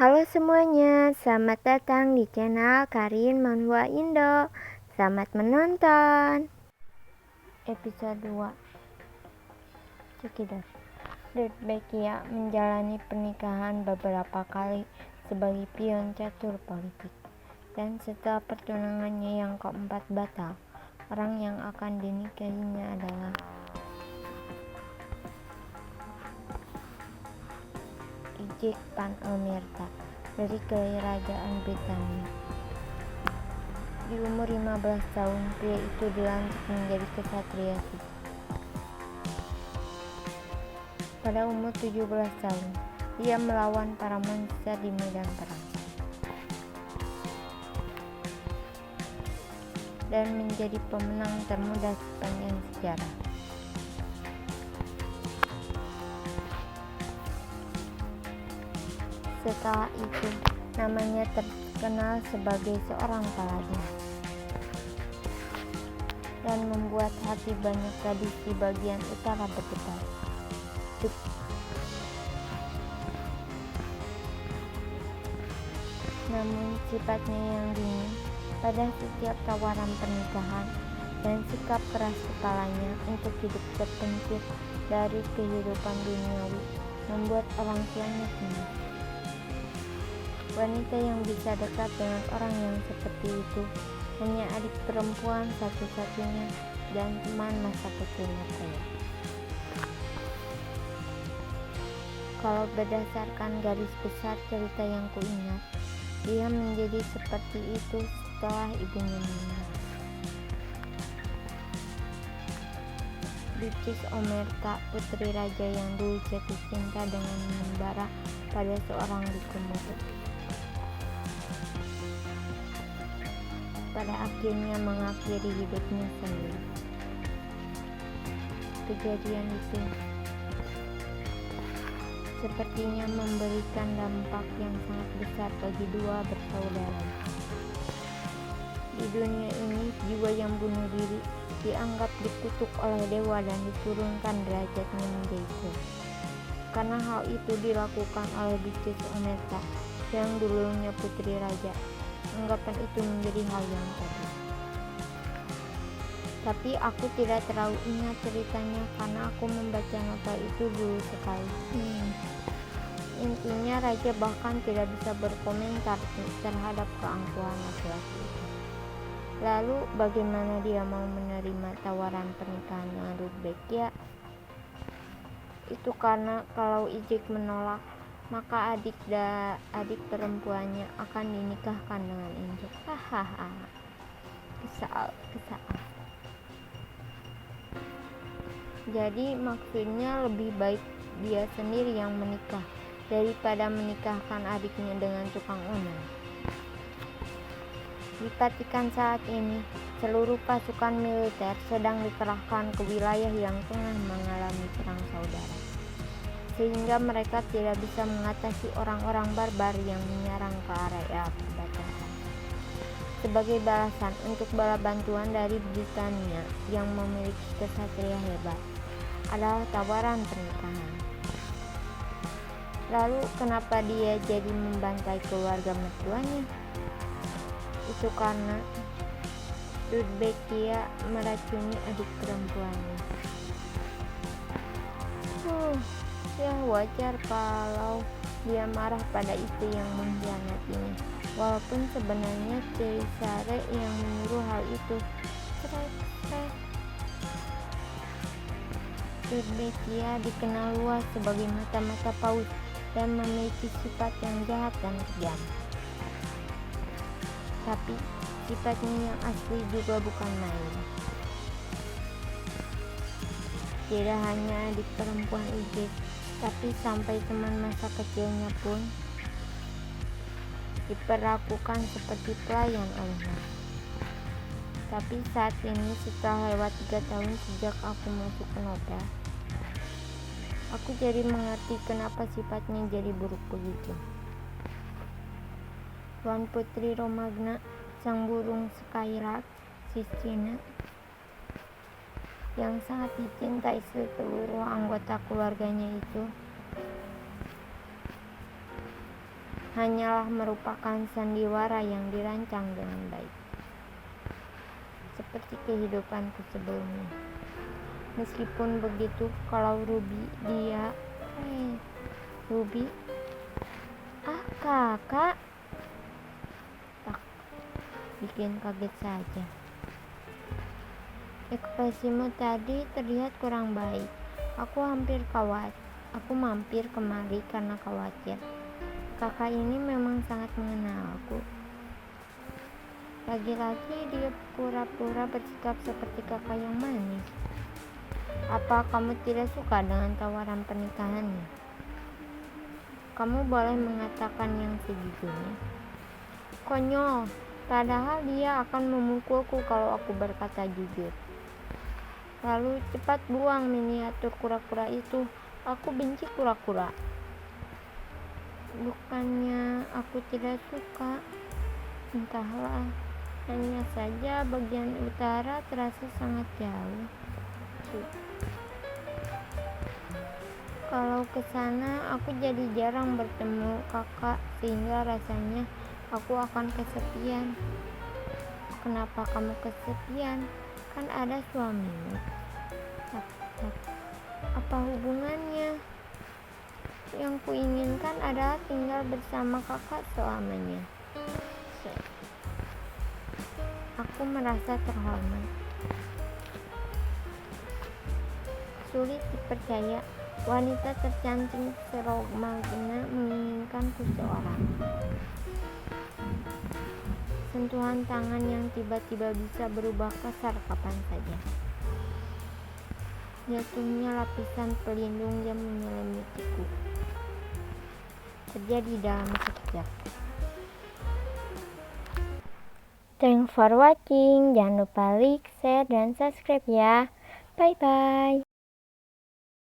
Halo semuanya, selamat datang di channel Karin Manhwa Indo. Selamat menonton. Episode 2. Cekidot. Rudbeckia menjalani pernikahan beberapa kali sebagai pion catur politik. Dan setelah pertunangannya yang keempat batal, orang yang akan dinikahinya adalah Ijek Pan Omerta dari Kerajaan Britania. Di umur 15 tahun, pria itu dilantik menjadi kesatria suci. Pada umur 17 tahun, dia melawan para monster di medan perang dan menjadi pemenang termuda sepanjang sejarah. Setelah itu, namanya terkenal sebagai seorang paladin dan membuat hati banyak gadis di bagian utara berdebar. Namun sifatnya yang dingin pada setiap tawaran pernikahan dan sikap keras kepalanya untuk hidup terpencil dari kehidupan duniawi membuat orang tuanya cemas. Wanita yang bisa dekat dengan orang yang seperti itu hanya adik perempuan satu-satunya dan teman masa kecilnya saya. Kalau berdasarkan garis besar cerita yang kuingat, dia menjadi seperti itu setelah ibunya meninggal. Duchess Omerta, putri raja yang dulu jatuh cinta dengan membara pada seorang dukun muda, pada akhirnya mengakhiri hidupnya sendiri. Kejadian itu sepertinya memberikan dampak yang sangat besar bagi dua bersaudara. Di dunia ini, jiwa yang bunuh diri dianggap dikutuk oleh dewa dan diturunkan derajatnya menjadi kura. Karena hal itu dilakukan oleh Duchess Omerta yang dulunya putri raja, anggapan itu menjadi hal yang tabu. Tapi aku tidak terlalu ingat ceritanya karena aku membaca novel itu dulu sekali. Intinya raja bahkan tidak bisa berkomentar terhadap keangkuhan laki-laki itu. Lalu bagaimana dia mau menerima tawaran pernikahan dengan Rudbeckia? Itu karena kalau Ijek menolak, maka adik perempuannya akan dinikahkan dengan Ijek. Hahaha. Kesal. Jadi maksudnya lebih baik dia sendiri yang menikah daripada menikahkan adiknya dengan tukang onel. Di Vatikan saat ini, seluruh pasukan militer sedang dikerahkan ke wilayah yang tengah mengalami perang saudara, sehingga mereka tidak bisa mengatasi orang-orang barbar yang menyerang ke area perbatasan. Sebagai balasan untuk bala bantuan dari Britania yang memiliki kesatria hebat adalah tawaran pernikahan. Lalu kenapa dia jadi membantai keluarga mertuanya? Itu karena Rudbeckia meracuni adik perempuannya. Ya wajar kalau dia marah pada itu yang mengkhianatinya, walaupun sebenarnya Caesare yang menyuruh hal itu. Rudbeckia dikenal luas sebagai mata-mata paus dan memiliki sifat yang jahat dan kejam. Tapi sifatnya yang asli juga bukan main. Tidak hanya adik perempuan Ijek, tapi sampai teman masa kecilnya pun diperlakukan seperti pelayan olehnya. Tapi saat ini, setelah lewat 3 tahun sejak aku masuk ke novel, aku jadi mengerti kenapa sifatnya jadi buruk begitu. Tuan Putri Romagna, sang burung Skylark Sistrina, yang sangat dicintai seluruh anggota keluarganya itu hanyalah merupakan sandiwara yang dirancang dengan baik, seperti kehidupanku sebelumnya. Meskipun begitu, kalau Ruby kakak, tak bikin kaget saja. Ekspresimu tadi terlihat kurang baik. Aku mampir kemari karena khawatir. Kakak ini memang sangat mengenalku. Lagi-lagi dia pura-pura bersikap seperti kakak yang manis. Apa kamu tidak suka dengan tawaran pernikahannya? Kamu boleh mengatakan yang sejujurnya. Konyol, padahal dia akan memukulku kalau aku berkata jujur. Lalu cepat buang miniatur kura-kura itu. Aku benci kura-kura. Bukannya aku tidak suka, entahlah, hanya saja bagian utara terasa sangat jauh. Kalau ke sana aku jadi jarang bertemu kakak, sehingga rasanya aku akan kesepian. Kenapa kamu kesepian? Kan ada suamimu. Apa hubungannya? Yang kuinginkan adalah tinggal bersama kakak selamanya. Aku merasa terhormat. Sulit dipercaya, wanita tercantik serogmagna menginginkanku seorang. Sentuhan tangan yang tiba-tiba bisa berubah kasar kapan saja. Jatuhnya lapisan pelindung yang menyelimutiku. Terjadi dalam sekejap. Thanks for watching. Jangan lupa like, share, dan subscribe ya. Bye bye.